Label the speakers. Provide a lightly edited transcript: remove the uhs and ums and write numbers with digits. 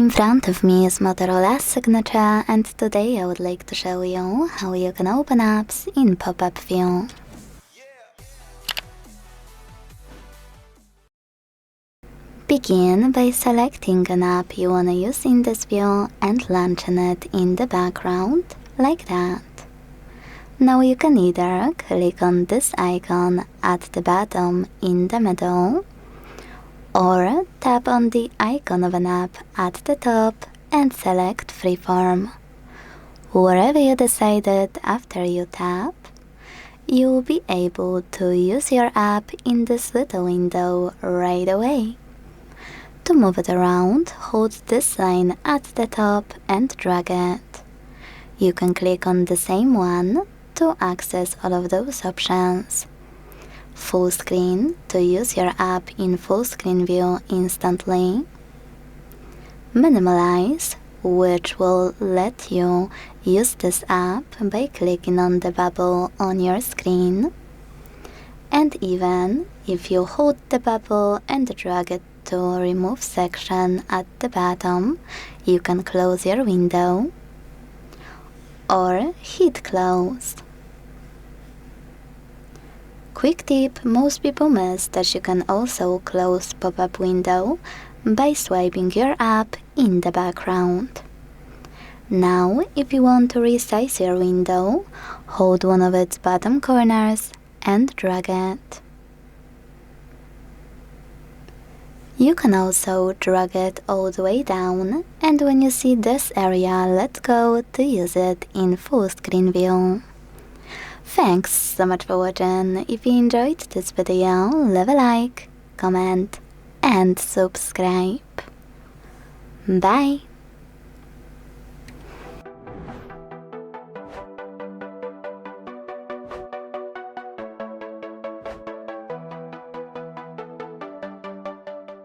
Speaker 1: In front of me is Motorola Signature, and today I would like to show you how you can open apps in pop-up view. Begin by selecting an app you wanna use in this view and launching it in the background, like that. Now you can either click on this icon at the bottom in the middle, or tap on the icon of an app at the top and select Freeform. Wherever you decided after you tap, you will be able to use your app in this little window right away. To move it around, hold this line at the top and drag it. You can click on the same one to access all of those options. Full screen to use your app in full screen view instantly. Minimalize, which will let you use this app by clicking on the bubble on your screen. And even if you hold the bubble and drag it to remove section at the bottom, you can close your window or hit close. Quick tip, most people miss that you can also close pop-up window by swiping your app in the background. Now, if you want to resize your window, hold one of its bottom corners and drag it. You can also drag it all the way down, and when you see this area, let go to use it in full screen view. Thanks so much for watching. If you enjoyed this video, leave a like, comment and subscribe. Bye!